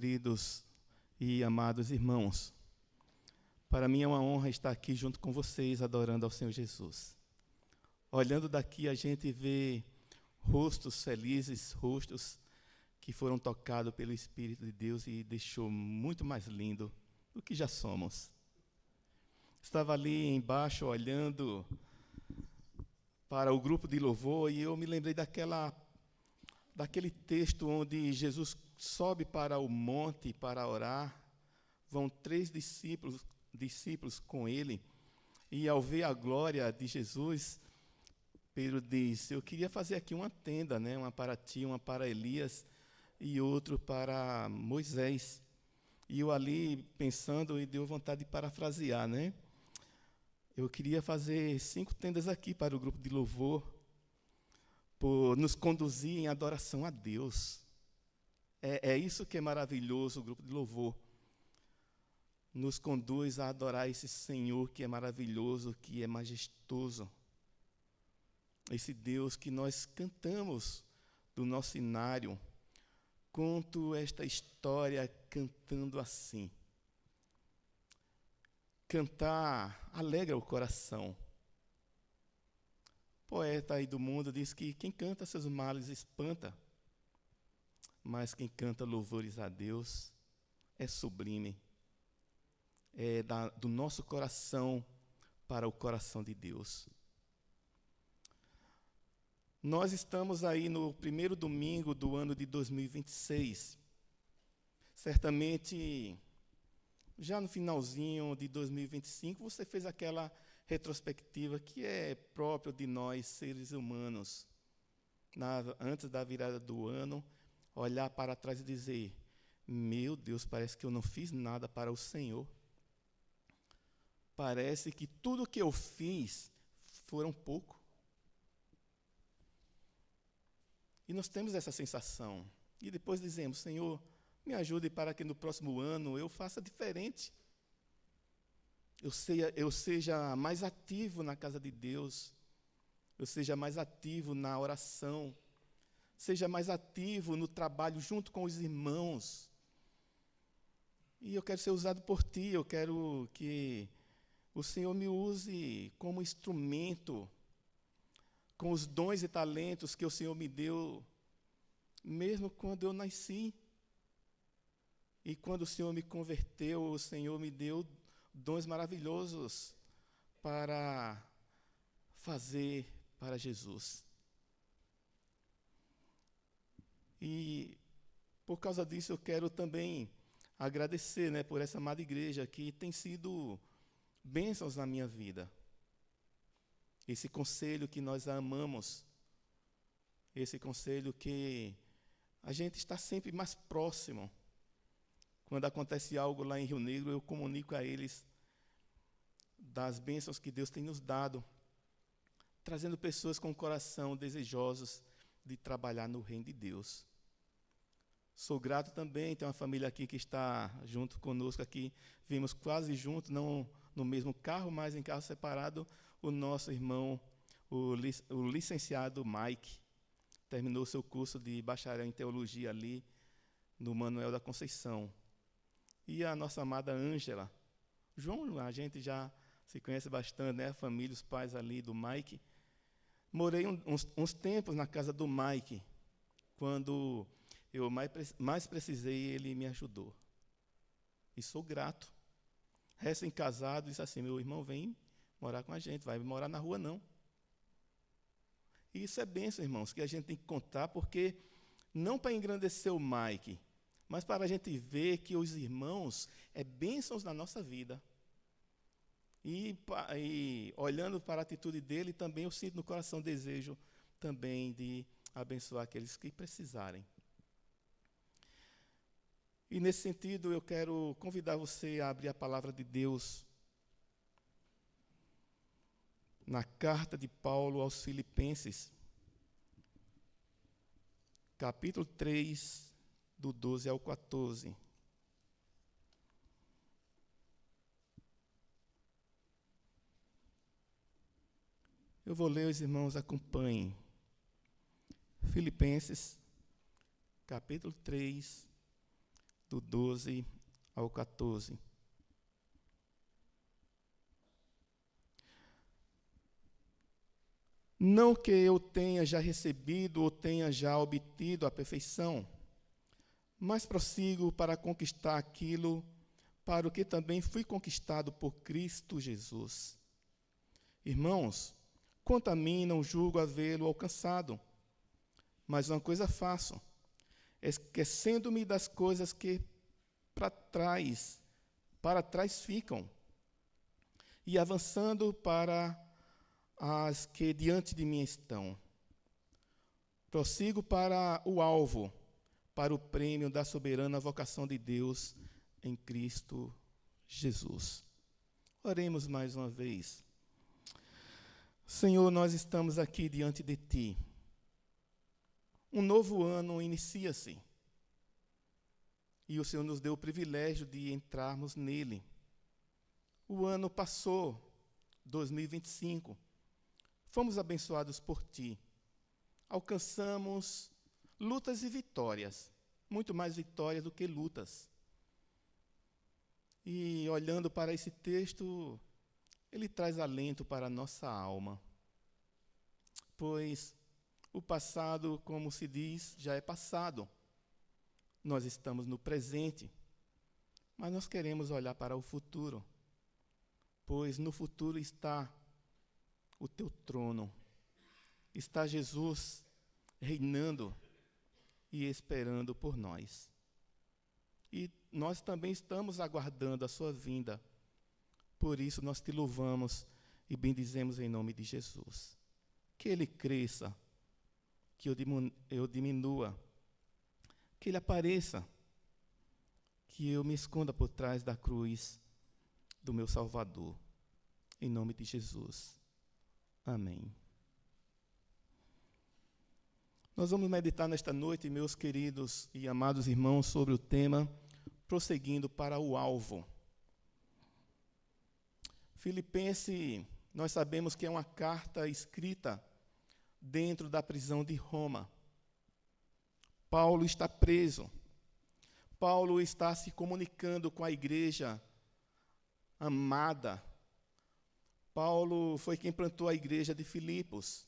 Queridos e amados irmãos, para mim é uma honra estar aqui junto com vocês, adorando ao Senhor Jesus. Olhando daqui, a gente vê rostos felizes, rostos que foram tocados pelo Espírito de Deus e deixou muito mais lindo do que já somos. Estava ali embaixo olhando para o grupo de louvor e eu me lembrei daquele texto onde Jesus sobe para o monte para orar. Vão 3 discípulos com ele, e ao ver a glória de Jesus, Pedro diz: eu queria fazer aqui uma tenda, né? Uma para ti, uma para Elias e outro para Moisés. E eu ali pensando, e deu vontade de parafrasear, né? Eu queria fazer 5 tendas aqui para o grupo de louvor, por nos conduzir em adoração a Deus. É isso que é maravilhoso, o grupo de louvor. Nos conduz a adorar esse Senhor que é maravilhoso, que é majestoso. Esse Deus que nós cantamos do nosso inário. Conto esta história cantando assim. Cantar alegra o coração. O poeta aí do mundo diz que quem canta seus males espanta, mas quem canta louvores a Deus é sublime. É do nosso coração para o coração de Deus. Nós estamos aí no primeiro domingo do ano de 2026. Certamente, já no finalzinho de 2025, você fez aquela retrospectiva que é próprio de nós, seres humanos. Antes da virada do ano, olhar para trás e dizer: meu Deus, parece que eu não fiz nada para o Senhor. Parece que tudo que eu fiz foram pouco. E nós temos essa sensação. E depois dizemos: Senhor, me ajude para que no próximo ano eu faça diferente. Eu seja mais ativo na casa de Deus. Eu seja mais ativo na oração. Seja mais ativo no trabalho junto com os irmãos. E eu quero ser usado por Ti. Eu quero que o Senhor me use como instrumento, com os dons e talentos que o Senhor me deu, mesmo quando eu nasci. E quando o Senhor me converteu, o Senhor me deu dons maravilhosos para fazer para Jesus. E por causa disso eu quero também agradecer, né, por essa amada igreja que tem sido bênçãos na minha vida. Esse conselho que nós amamos, esse conselho que a gente está sempre mais próximo. Quando acontece algo lá em Rio Negro, eu comunico a eles das bênçãos que Deus tem nos dado, trazendo pessoas com o coração desejosos de trabalhar no reino de Deus. Sou grato também, tem uma família aqui que está junto conosco aqui, vimos quase juntos, não no mesmo carro, mas em carro separado, o nosso irmão, o licenciado Mike, terminou seu curso de bacharel em teologia ali no Manuel da Conceição. E a nossa amada Ângela. João, a gente já se conhece bastante, né? A família, os pais ali do Mike. Morei uns tempos na casa do Mike. Quando eu mais precisei, ele me ajudou. E sou grato. Recém-casado, disse assim: meu irmão, vem morar com a gente, vai morar na rua não. E isso é bênção, irmãos, que a gente tem que contar, porque não para engrandecer o Mike, mas para a gente ver que os irmãos é bênçãos na nossa vida. E olhando para a atitude dele, também eu sinto no coração desejo também de abençoar aqueles que precisarem. E nesse sentido, eu quero convidar você a abrir a palavra de Deus na carta de Paulo aos Filipenses, capítulo 3, do 12 ao 14. Eu vou ler, os irmãos acompanhem. Filipenses, capítulo 3, do 12 ao 14. Não que eu tenha já recebido ou tenha já obtido a perfeição, mas prossigo para conquistar aquilo para o que também fui conquistado por Cristo Jesus. Irmãos, quanto a mim, não julgo havê-lo alcançado, mas uma coisa faço, esquecendo-me das coisas que para trás ficam, e avançando para as que diante de mim estão. Prossigo para o alvo, para o prêmio da soberana vocação de Deus em Cristo Jesus. Oremos mais uma vez. Senhor, nós estamos aqui diante de Ti. Um novo ano inicia-se. E o Senhor nos deu o privilégio de entrarmos nele. O ano passou, 2025. Fomos abençoados por Ti. Alcançamos lutas e vitórias, muito mais vitórias do que lutas. E olhando para esse texto, ele traz alento para a nossa alma. Pois o passado, como se diz, já é passado. Nós estamos no presente, mas nós queremos olhar para o futuro. Pois no futuro está o Teu trono. Está Jesus reinando e esperando por nós. E nós também estamos aguardando a sua vinda. Por isso nós te louvamos e bendizemos em nome de Jesus. Que ele cresça, que eu diminua, que ele apareça, que eu me esconda por trás da cruz do meu Salvador. Em nome de Jesus. Amém. Nós vamos meditar nesta noite, meus queridos e amados irmãos, sobre o tema prosseguindo para o alvo. Filipenses, nós sabemos que é uma carta escrita dentro da prisão de Roma. Paulo está preso. Paulo está se comunicando com a igreja amada. Paulo foi quem plantou a igreja de Filipos.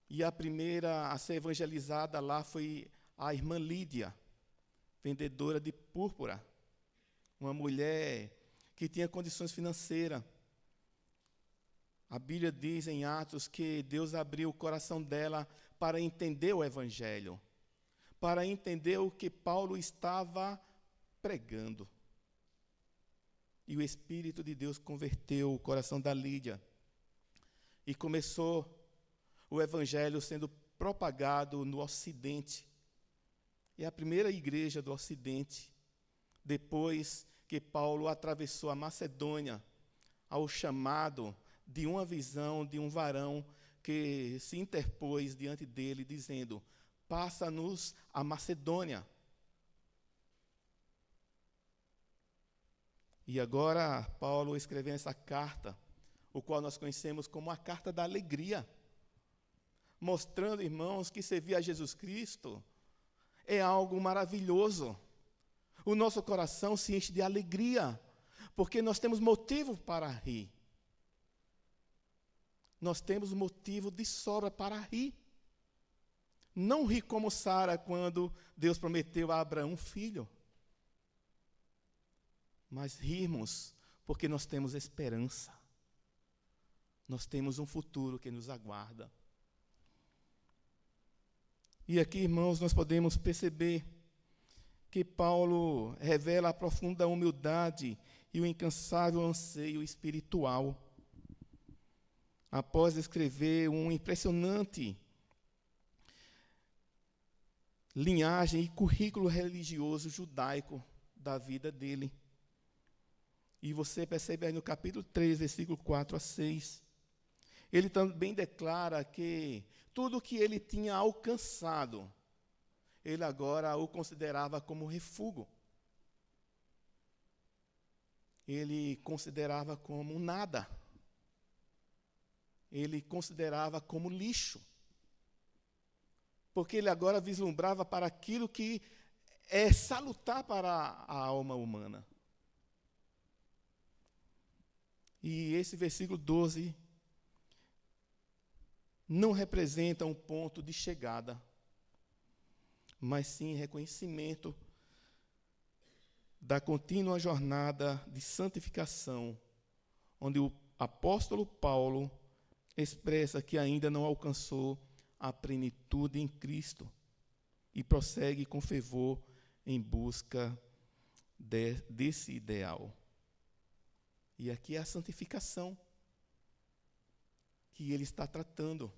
E a primeira a ser evangelizada lá foi a irmã Lídia, vendedora de púrpura. Uma mulher que tinha condições financeiras. A Bíblia diz em Atos que Deus abriu o coração dela para entender o Evangelho, para entender o que Paulo estava pregando. E o Espírito de Deus converteu o coração da Lídia. E começou o Evangelho sendo propagado no Ocidente. É a primeira igreja do Ocidente, depois que Paulo atravessou a Macedônia, ao chamado de uma visão de um varão que se interpôs diante dele, dizendo: passa-nos a Macedônia. E agora Paulo escreveu essa carta, o qual nós conhecemos como a carta da alegria, mostrando, irmãos, que servir a Jesus Cristo é algo maravilhoso. O nosso coração se enche de alegria, porque nós temos motivo para rir. Nós temos motivo de sobra para rir. Não rir como Sara quando Deus prometeu a Abraão um filho, mas rirmos porque nós temos esperança. Nós temos um futuro que nos aguarda. E aqui, irmãos, nós podemos perceber que Paulo revela a profunda humildade e o incansável anseio espiritual. Após escrever um impressionante linhagem e currículo religioso judaico da vida dele. E você percebe aí no capítulo 3, versículo 4 a 6, ele também declara que tudo o que ele tinha alcançado, ele agora o considerava como refúgio. Ele considerava como nada. Ele considerava como lixo. Porque ele agora vislumbrava para aquilo que é salutar para a alma humana. E esse versículo 12 não representa um ponto de chegada, mas sim reconhecimento da contínua jornada de santificação, onde o apóstolo Paulo expressa que ainda não alcançou a plenitude em Cristo e prossegue com fervor em busca desse ideal. E aqui é a santificação que ele está tratando.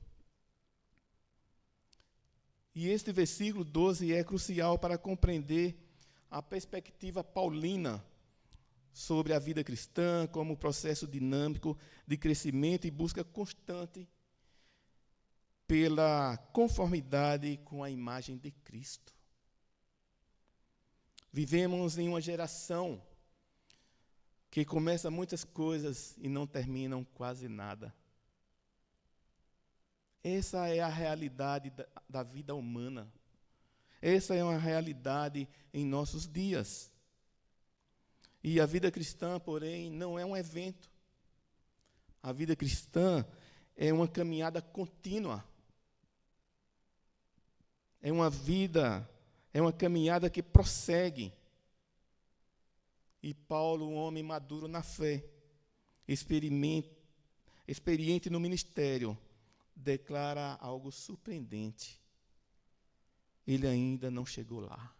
E este versículo 12 é crucial para compreender a perspectiva paulina sobre a vida cristã como processo dinâmico de crescimento e busca constante pela conformidade com a imagem de Cristo. Vivemos em uma geração que começa muitas coisas e não terminam quase nada. Essa é a realidade da vida humana. Essa é uma realidade em nossos dias. E a vida cristã, porém, não é um evento. A vida cristã é uma caminhada contínua. É uma caminhada que prossegue. E Paulo, um homem maduro na fé, experiente no ministério, declara algo surpreendente. Ele ainda não chegou lá.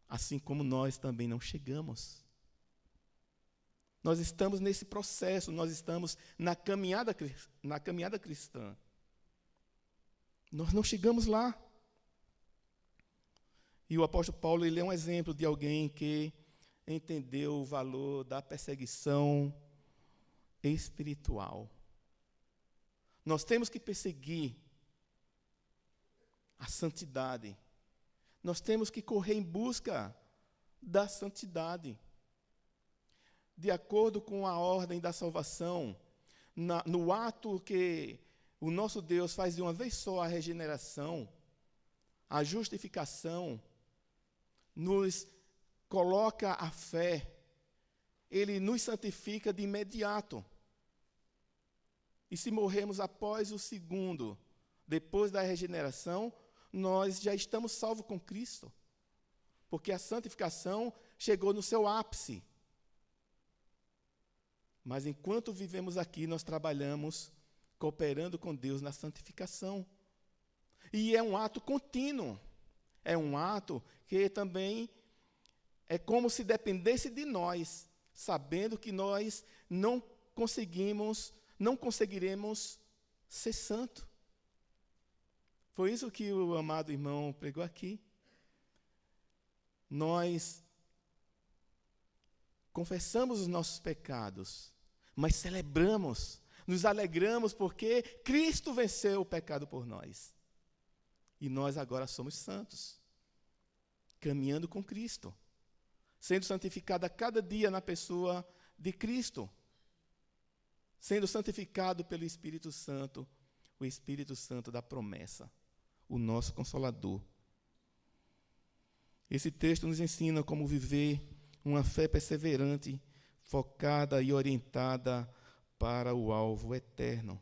Assim como nós também não chegamos. Nós estamos nesse processo, nós estamos na caminhada cristã. Nós não chegamos lá. E o apóstolo Paulo, ele é um exemplo de alguém que entendeu o valor da perseguição espiritual. Nós temos que perseguir a santidade. Nós temos que correr em busca da santidade. De acordo com a ordem da salvação, no ato que o nosso Deus faz de uma vez só a regeneração, a justificação, nos coloca a fé, Ele nos santifica de imediato. E se morrermos após o segundo, depois da regeneração, nós já estamos salvos com Cristo. Porque a santificação chegou no seu ápice. Mas enquanto vivemos aqui, nós trabalhamos cooperando com Deus na santificação. E é um ato contínuo. É um ato que também é como se dependesse de nós, sabendo que nós não conseguiremos ser santo. Foi isso que o amado irmão pregou aqui. Nós confessamos os nossos pecados, mas celebramos, nos alegramos porque Cristo venceu o pecado por nós. E nós agora somos santos, caminhando com Cristo, sendo santificado a cada dia na pessoa de Cristo, sendo santificado pelo Espírito Santo, o Espírito Santo da promessa, o nosso Consolador. Esse texto nos ensina como viver uma fé perseverante, focada e orientada para o alvo eterno.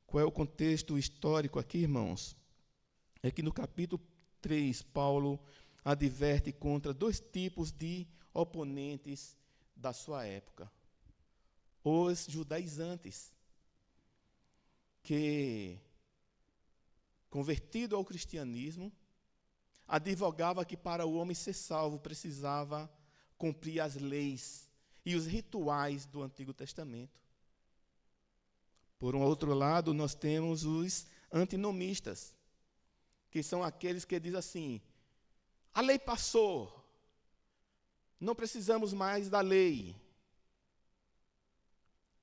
Qual é o contexto histórico aqui, irmãos? É que no capítulo 3, Paulo adverte contra dois tipos de oponentes da sua época. Os judaizantes, que, convertido ao cristianismo, advogava que para o homem ser salvo precisava cumprir as leis e os rituais do Antigo Testamento. Por um outro lado, nós temos os antinomistas, que são aqueles que dizem assim: a lei passou, não precisamos mais da lei.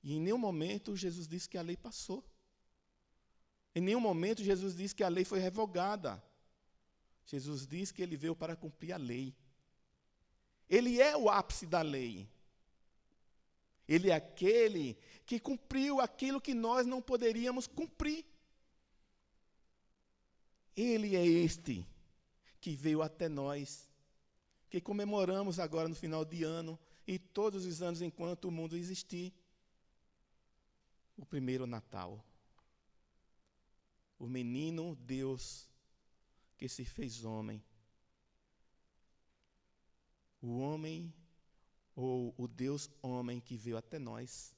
E em nenhum momento Jesus disse que a lei passou. Em nenhum momento Jesus disse que a lei foi revogada. Jesus disse que ele veio para cumprir a lei. Ele é o ápice da lei. Ele é aquele que cumpriu aquilo que nós não poderíamos cumprir. Ele é este que veio até nós, que comemoramos agora no final de ano e todos os anos enquanto o mundo existir. O primeiro Natal. O menino Deus que se fez homem. O homem, ou o Deus homem que veio até nós.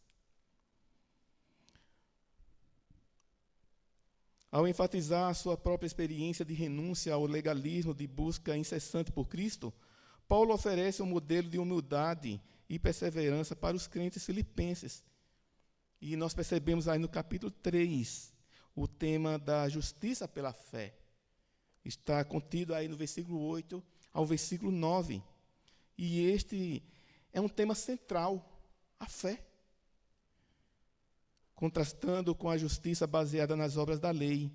Ao enfatizar a sua própria experiência de renúncia ao legalismo, de busca incessante por Cristo, Paulo oferece um modelo de humildade e perseverança para os crentes filipenses. E nós percebemos aí no capítulo 3, o tema da justiça pela fé. Está contido aí no versículo 8 ao versículo 9. E este é um tema central, a fé. Contrastando com a justiça baseada nas obras da lei,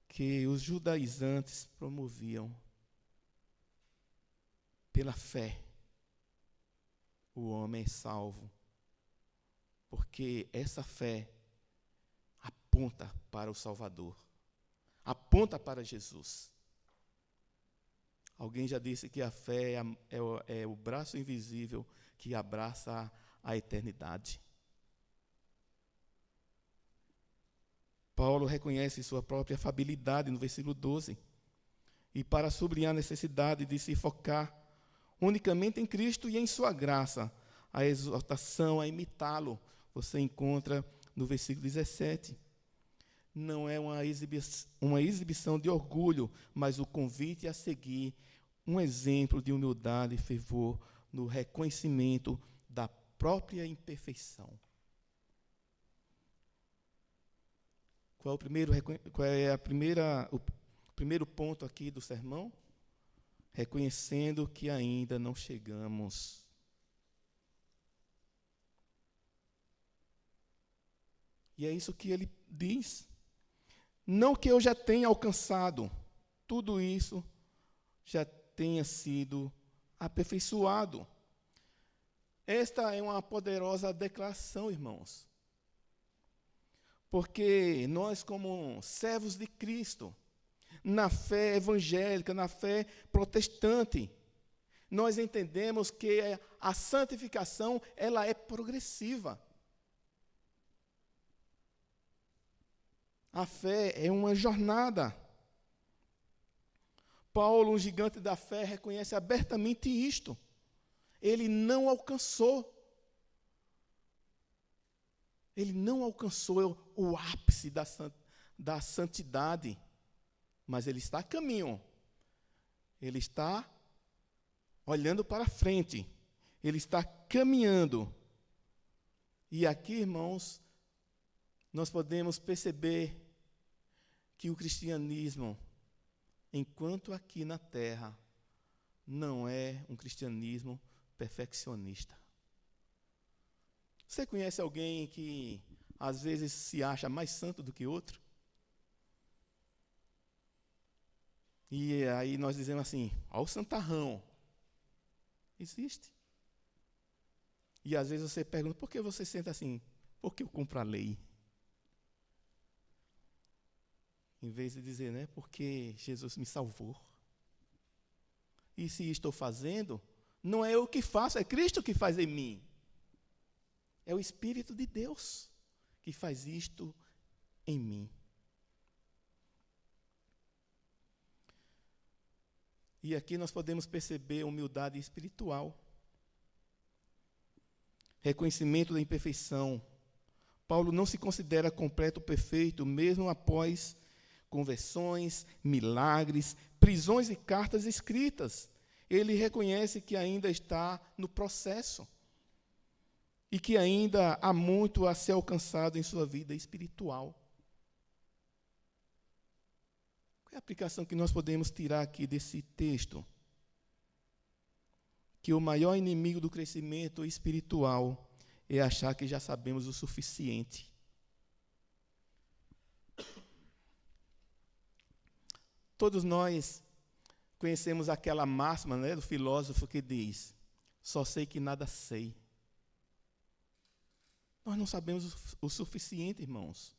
que os judaizantes promoviam. Pela fé, o homem é salvo, porque essa fé aponta para o Salvador, aponta para Jesus. Alguém já disse que a fé é o braço invisível que abraça a eternidade. Paulo reconhece sua própria afabilidade no versículo 12. E para sublinhar a necessidade de se focar unicamente em Cristo e em sua graça, a exortação a imitá-lo, você encontra no versículo 17. Não é uma exibição de orgulho, mas o convite a seguir um exemplo de humildade e fervor no reconhecimento da própria imperfeição. Qual é o primeiro ponto aqui do sermão? Reconhecendo que ainda não chegamos. E é isso que ele diz. Não que eu já tenha alcançado, tudo isso já tenha sido aperfeiçoado. Esta é uma poderosa declaração, irmãos. Porque nós, como servos de Cristo, na fé evangélica, na fé protestante, nós entendemos que a santificação, ela é progressiva. A fé é uma jornada. Paulo, um gigante da fé, reconhece abertamente isto. Ele não alcançou o ápice da santidade, mas ele está a caminho. Ele está olhando para frente. Ele está caminhando. E aqui, irmãos, nós podemos perceber que o cristianismo, enquanto aqui na terra, não é um cristianismo perfeccionista. Você conhece alguém que às vezes se acha mais santo do que outro? E aí nós dizemos assim, ó o santarrão. Existe. E às vezes você pergunta, por que você senta assim? Porque eu cumpro a lei. Em vez de dizer, né, porque Jesus me salvou. E se estou fazendo, não é eu que faço, é Cristo que faz em mim. É o Espírito de Deus que faz isto em mim. E aqui nós podemos perceber humildade espiritual. Reconhecimento da imperfeição. Paulo não se considera completo, perfeito, mesmo após conversões, milagres, prisões e cartas escritas. Ele reconhece que ainda está no processo e que ainda há muito a ser alcançado em sua vida espiritual. Qual é a aplicação que nós podemos tirar aqui desse texto? Que o maior inimigo do crescimento espiritual é achar que já sabemos o suficiente. Todos nós conhecemos aquela máxima, né, do filósofo que diz, só sei que nada sei. Nós não sabemos o suficiente, irmãos.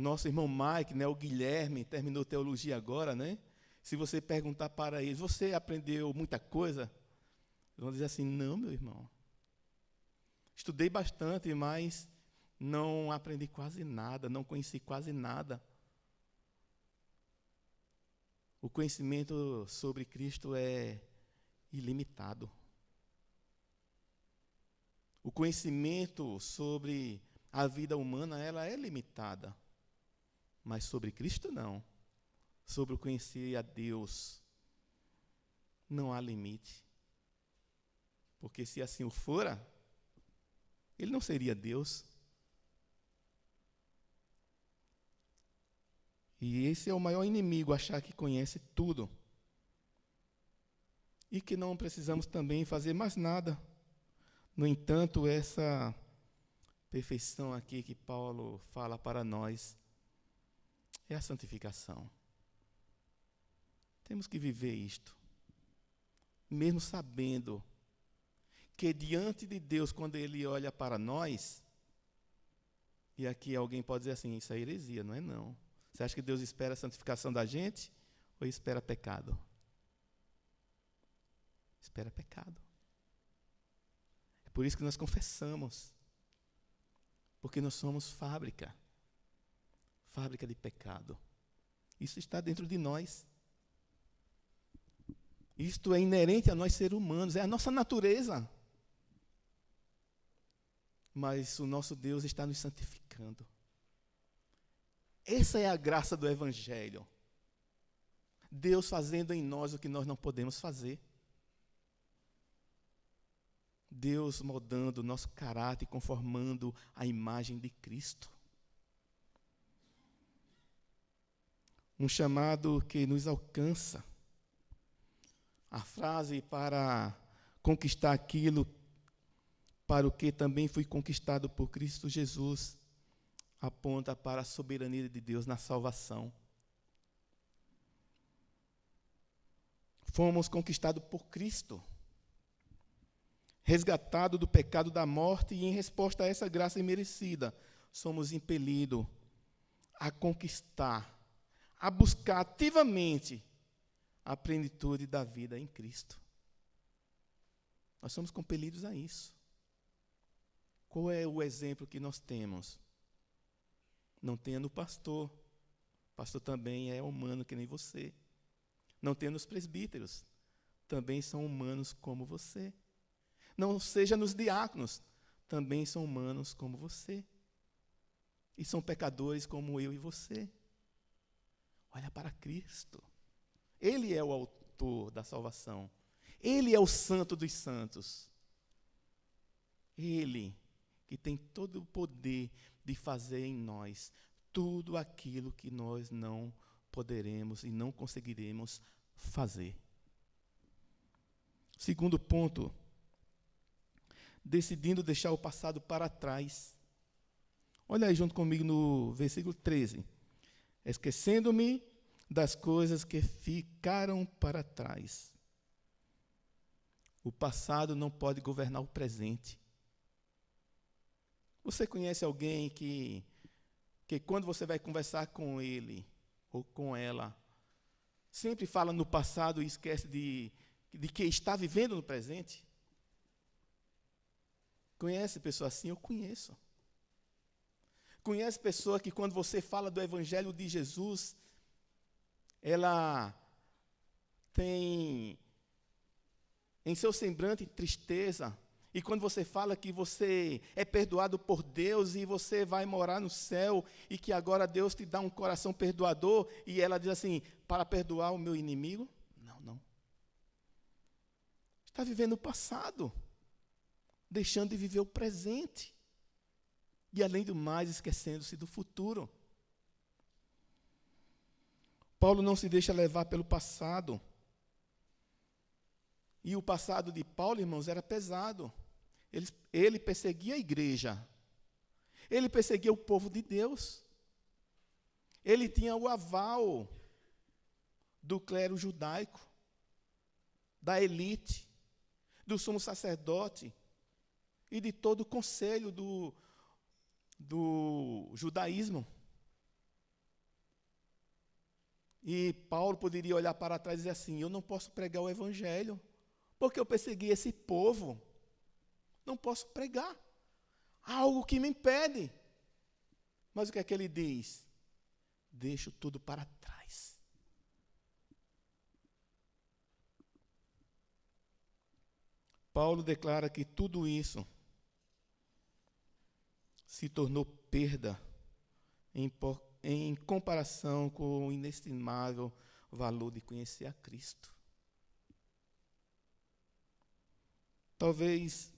Nosso irmão Mike, né, o Guilherme, terminou teologia agora, né? Se você perguntar para eles, você aprendeu muita coisa? Eles vão dizer assim, não, meu irmão. Estudei bastante, mas não aprendi quase nada, não conheci quase nada. O conhecimento sobre Cristo é ilimitado. O conhecimento sobre a vida humana, ela é limitada. Mas sobre Cristo, não. Sobre o conhecer a Deus, não há limite. Porque se assim o fora, ele não seria Deus. E esse é o maior inimigo, achar que conhece tudo. E que não precisamos também fazer mais nada. No entanto, essa perfeição aqui que Paulo fala para nós é a santificação. Temos que viver isto. Mesmo sabendo que diante de Deus, quando Ele olha para nós, e aqui alguém pode dizer assim, isso é heresia, não é não. Você acha que Deus espera a santificação da gente ou espera pecado? Espera pecado. É por isso que nós confessamos. Porque nós somos fábrica de pecado. Isso está dentro de nós. Isto é inerente a nós seres humanos, é a nossa natureza. Mas o nosso Deus está nos santificando. Essa é a graça do Evangelho. Deus fazendo em nós o que nós não podemos fazer. Deus moldando o nosso caráter, conformando a imagem de Cristo. Um chamado que nos alcança. A frase para conquistar aquilo para o que também foi conquistado por Cristo Jesus aponta para a soberania de Deus na salvação. Fomos conquistados por Cristo, resgatados do pecado da morte, e em resposta a essa graça imerecida, somos impelidos a conquistar, a buscar ativamente a plenitude da vida em Cristo. Nós somos compelidos a isso. Qual é o exemplo que nós temos? Não tenha no pastor. O pastor também é humano que nem você. Não tenha nos presbíteros. Também são humanos como você. Não seja nos diáconos. Também são humanos como você. E são pecadores como eu e você. Olha para Cristo. Ele é o autor da salvação. Ele é o santo dos santos. Ele que tem todo o poder de fazer em nós tudo aquilo que nós não poderemos e não conseguiremos fazer. Segundo ponto, decidindo deixar o passado para trás. Olha aí junto comigo no versículo 13. Esquecendo-me das coisas que ficaram para trás. O passado não pode governar o presente. Você conhece alguém que quando você vai conversar com ele ou com ela, sempre fala no passado e esquece de que está vivendo no presente? Conhece pessoa assim? Eu conheço. Conhece pessoa que quando você fala do Evangelho de Jesus, ela tem em seu semblante tristeza. E quando você fala que você é perdoado por Deus e você vai morar no céu e que agora Deus te dá um coração perdoador, e ela diz assim, para perdoar o meu inimigo? Não. Está vivendo o passado, deixando de viver o presente. E além do mais, esquecendo-se do futuro. Paulo não se deixa levar pelo passado. E o passado de Paulo, irmãos, era pesado. Ele perseguia a igreja. Ele perseguia o povo de Deus. Ele tinha o aval do clero judaico, da elite, do sumo sacerdote e de todo o conselho do judaísmo. E Paulo poderia olhar para trás e dizer assim: eu não posso pregar o evangelho, porque eu persegui esse povo. Não posso pregar. Há algo que me impede. Mas o que é que ele diz? Deixo tudo para trás. Paulo declara que tudo isso se tornou perda em comparação com o inestimável valor de conhecer a Cristo. Talvez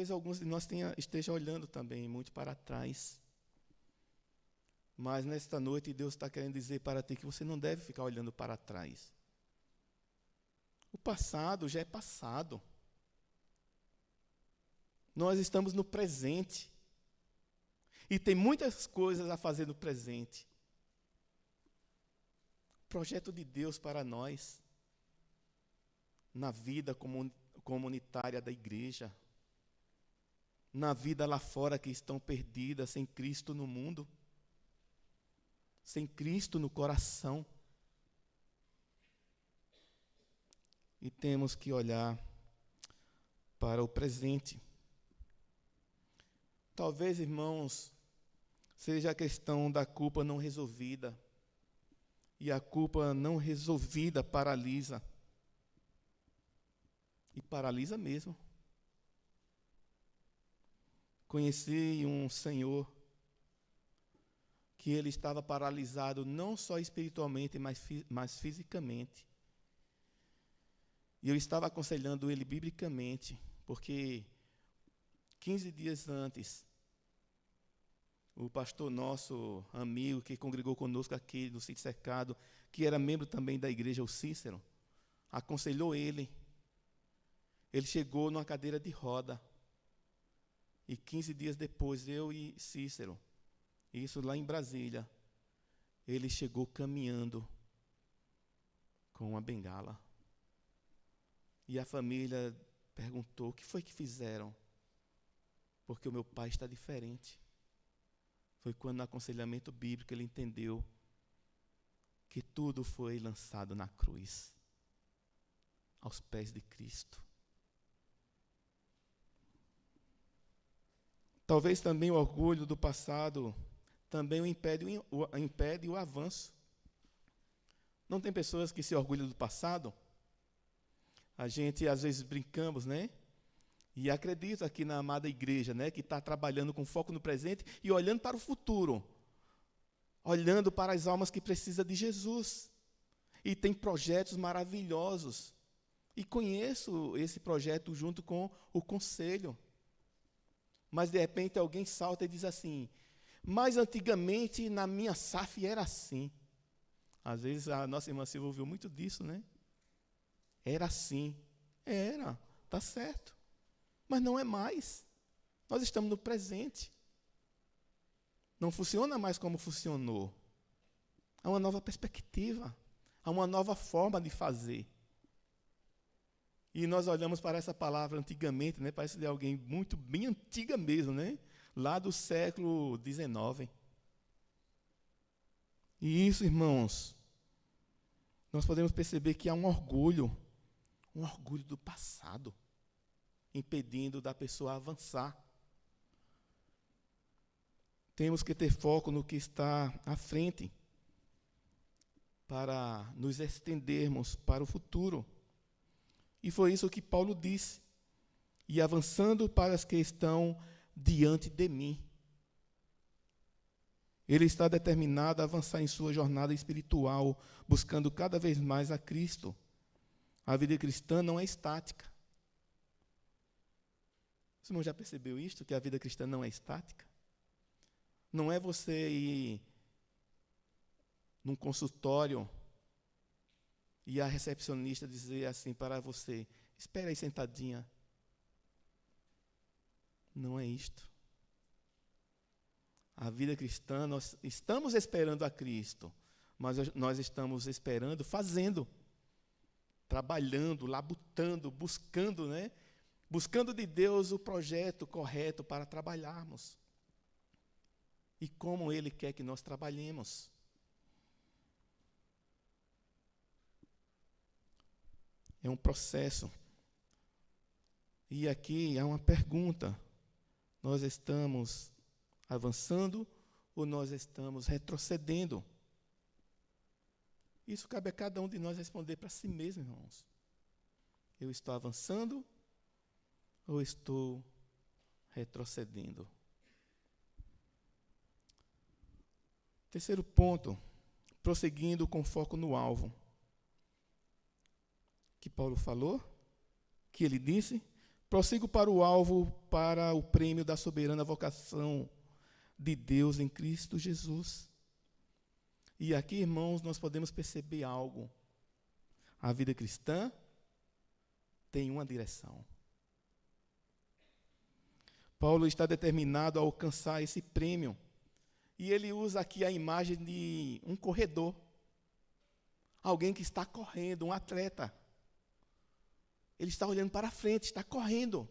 alguns de nós estejam olhando também muito para trás. Mas nesta noite Deus está querendo dizer para ti que você não deve ficar olhando para trás. O passado já é passado. Nós estamos no presente. E tem muitas coisas a fazer no presente. O projeto de Deus para nós, na vida comunitária da igreja, na vida lá fora que estão perdidas, sem Cristo no mundo, sem Cristo no coração. E temos que olhar para o presente. Talvez, irmãos, seja a questão da culpa não resolvida. E a culpa não resolvida paralisa. E paralisa mesmo. Conheci um senhor que ele estava paralisado não só espiritualmente, mas fisicamente. E eu estava aconselhando ele biblicamente, porque 15 dias antes, o pastor nosso amigo, que congregou conosco aqui no Sítio Cercado, que era membro também da igreja, o Cícero, aconselhou ele. Ele chegou numa cadeira de roda. E 15 dias depois, eu e Cícero, isso lá em Brasília, ele chegou caminhando com uma bengala. E a família perguntou: o que foi que fizeram? Porque o meu pai está diferente. Foi quando no aconselhamento bíblico ele entendeu que tudo foi lançado na cruz, aos pés de Cristo. Talvez também o orgulho do passado também impede o avanço. Não tem pessoas que se orgulham do passado? A gente às vezes brincamos, né? E acredito aqui na amada igreja, né? Que está trabalhando com foco no presente e olhando para o futuro. Olhando para as almas que precisam de Jesus. E tem projetos maravilhosos. E conheço esse projeto junto com o conselho. Mas de repente alguém salta e diz assim: mas antigamente na minha SAF era assim. Às vezes a nossa irmã Silvia ouviu muito disso, né? Era assim. Era, está certo. Mas não é mais. Nós estamos no presente. Não funciona mais como funcionou. Há uma nova perspectiva. Há uma nova forma de fazer. E nós olhamos para essa palavra antigamente, né? Parece de alguém muito bem antiga mesmo, né? Lá do século XIX. E isso, irmãos, nós podemos perceber que há um orgulho do passado, impedindo da pessoa avançar. Temos que ter foco no que está à frente, para nos estendermos para o futuro. E foi isso que Paulo disse: e avançando para as que estão diante de mim. Ele está determinado a avançar em sua jornada espiritual, buscando cada vez mais a Cristo. A vida cristã não é estática. Você não já percebeu isto, que a vida cristã não é estática? Não é você ir num consultório e a recepcionista dizer assim para você: espera aí sentadinha. Não é isto. A vida cristã, nós estamos esperando a Cristo, mas nós estamos esperando fazendo, trabalhando, labutando, buscando, né? Buscando de Deus o projeto correto para trabalharmos. e como Ele quer que nós trabalhemos. É um processo. E aqui há uma pergunta: nós estamos avançando ou nós estamos retrocedendo? Isso cabe a cada um de nós responder para si mesmo, irmãos. Eu estou avançando ou estou retrocedendo? Terceiro ponto, prosseguindo com foco no alvo. Que Paulo falou, que ele disse: prossigo para o alvo, para o prêmio da soberana vocação de Deus em Cristo Jesus. E aqui, irmãos, nós podemos perceber algo. A vida cristã tem uma direção. Paulo está determinado a alcançar esse prêmio. E ele usa aqui a imagem de um corredor. Alguém que está correndo, um atleta. Ele está olhando para frente, está correndo.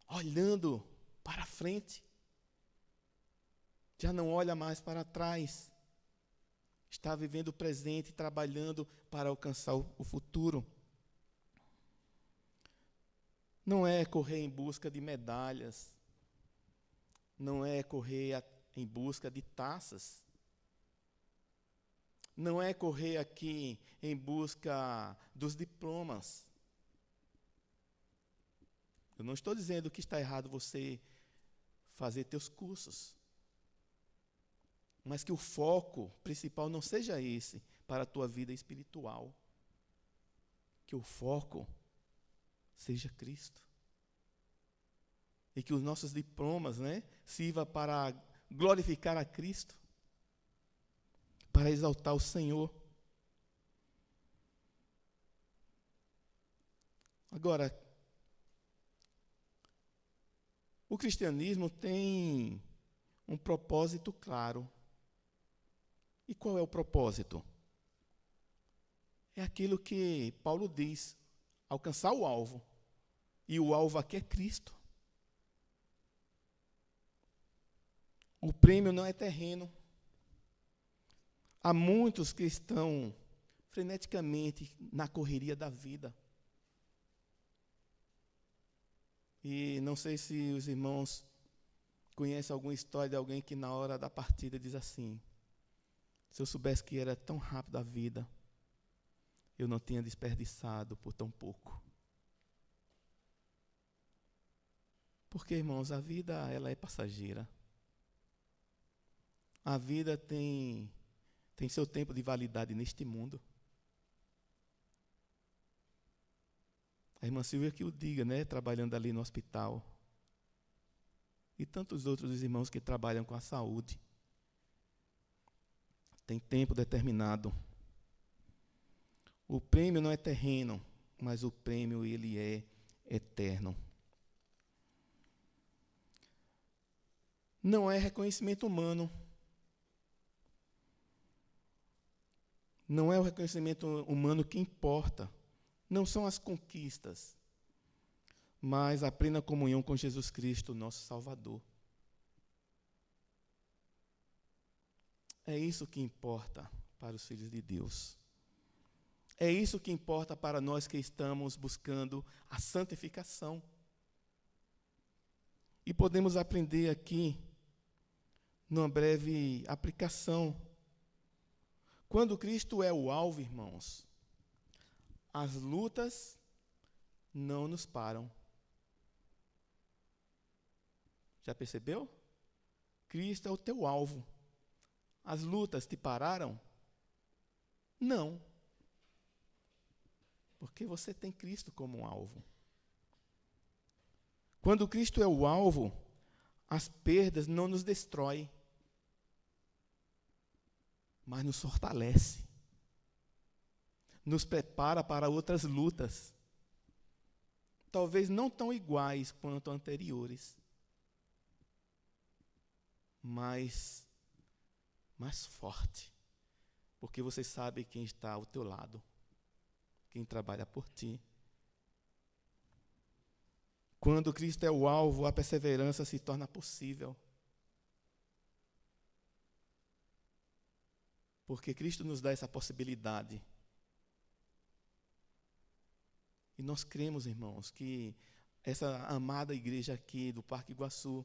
Olhando para frente. Já não olha mais para trás. Está vivendo o presente, trabalhando para alcançar o futuro. Não é correr em busca de medalhas. Não é correr em busca de taças. Não é correr aqui em busca dos diplomas. Eu não estou dizendo que está errado você fazer teus cursos. Mas que o foco principal não seja esse para a tua vida espiritual. Que o foco seja Cristo. E que os nossos diplomas, sirva para glorificar a Cristo, para exaltar o Senhor. Agora, o cristianismo tem um propósito claro. E qual é o propósito? É aquilo que Paulo diz, alcançar o alvo. E o alvo aqui é Cristo. O prêmio não é terreno. Há muitos que estão freneticamente na correria da vida. E não sei se os irmãos conhecem alguma história de alguém que na hora da partida diz assim: se eu soubesse que era tão rápido a vida, eu não tinha desperdiçado por tão pouco. Porque, irmãos, a vida ela é passageira. A vida tem seu tempo de validade neste mundo. A irmã Silvia que o diga, trabalhando ali no hospital. E tantos outros irmãos que trabalham com a saúde. Tem tempo determinado. O prêmio não é terreno, mas o prêmio ele é eterno. Não é reconhecimento humano. Não é o reconhecimento humano que importa. Não são as conquistas, mas a plena comunhão com Jesus Cristo, nosso Salvador. É isso que importa para os filhos de Deus. É isso que importa para nós que estamos buscando a santificação. E podemos aprender aqui, numa breve aplicação. Quando Cristo é o alvo, irmãos, as lutas não nos param. Já percebeu? Cristo é o teu alvo. As lutas te pararam? Não. Porque você tem Cristo como um alvo. Quando Cristo é o alvo, as perdas não nos destroem, mas nos fortalece. Nos prepara para outras lutas. Talvez não tão iguais quanto anteriores, mas mais forte. Porque você sabe quem está ao teu lado, quem trabalha por ti. Quando Cristo é o alvo, a perseverança se torna possível. Porque Cristo nos dá essa possibilidade. E nós cremos, irmãos, que essa amada igreja aqui do Parque Iguaçu,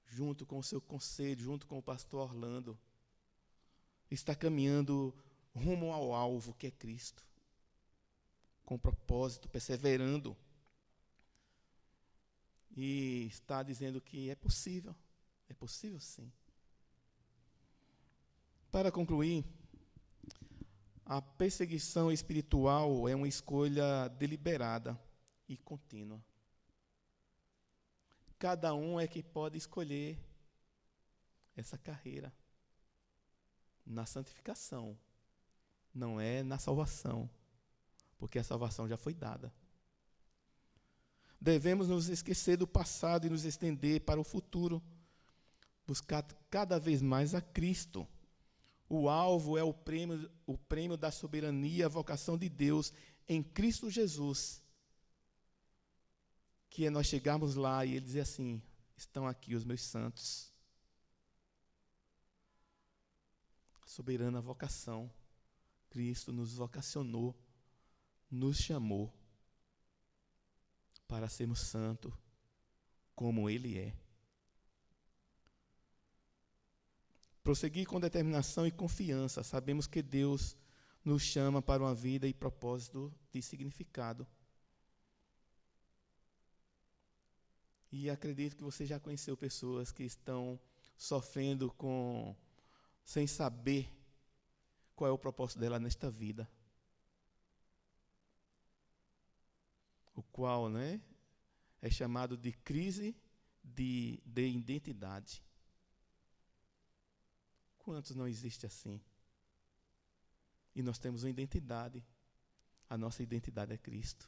junto com o seu conselho, junto com o pastor Orlando, está caminhando rumo ao alvo que é Cristo, com propósito, perseverando. E está dizendo que é possível sim. Para concluir, a perseguição espiritual é uma escolha deliberada e contínua. Cada um é que pode escolher essa carreira na santificação, não é na salvação, porque a salvação já foi dada. Devemos nos esquecer do passado e nos estender para o futuro, buscar cada vez mais a Cristo. O alvo é o prêmio da soberania, a vocação de Deus em Cristo Jesus. Que é nós chegarmos lá e Ele dizer assim: estão aqui os meus santos. Soberana vocação. Cristo nos vocacionou, nos chamou para sermos santos como Ele é. Prosseguir com determinação e confiança. Sabemos que Deus nos chama para uma vida e propósito de significado. E acredito que você já conheceu pessoas que estão sofrendo sem saber qual é o propósito dela nesta vida. O qual, é chamado de crise de identidade. Quantos não existe assim? E nós temos uma identidade. A nossa identidade é Cristo.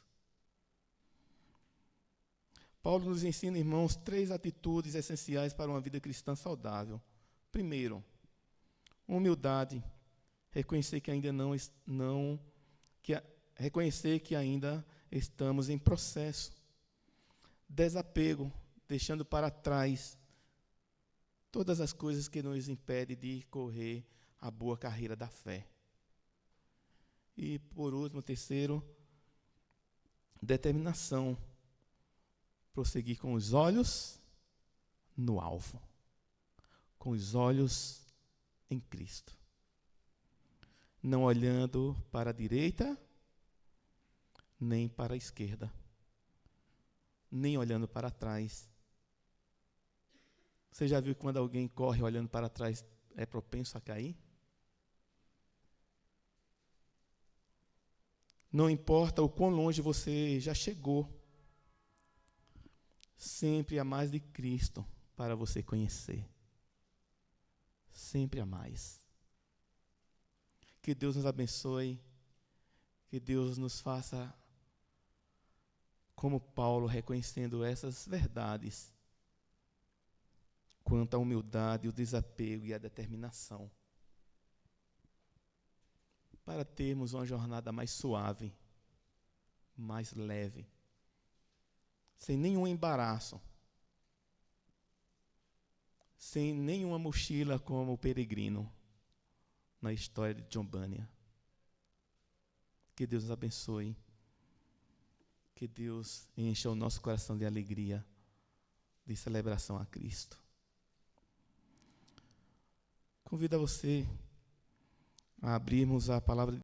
Paulo nos ensina, irmãos, 3 atitudes essenciais para uma vida cristã saudável. Primeiro, humildade. Reconhecer que ainda estamos em processo. Desapego, deixando para trás todas as coisas que nos impedem de correr a boa carreira da fé. E, por último, terceiro, determinação. Prosseguir com os olhos no alvo. Com os olhos em Cristo. Não olhando para a direita, nem para a esquerda. Nem olhando para trás. Você já viu que quando alguém corre olhando para trás é propenso a cair? Não importa o quão longe você já chegou, sempre há mais de Cristo para você conhecer. Sempre há mais. Que Deus nos abençoe, que Deus nos faça como Paulo, reconhecendo essas verdades quanto à humildade, o desapego e a determinação, para termos uma jornada mais suave, mais leve, sem nenhum embaraço, sem nenhuma mochila como o peregrino na história de John Bunyan. Que Deus nos abençoe, que Deus encha o nosso coração de alegria, de celebração a Cristo. Convido a você a abrirmos a palavra de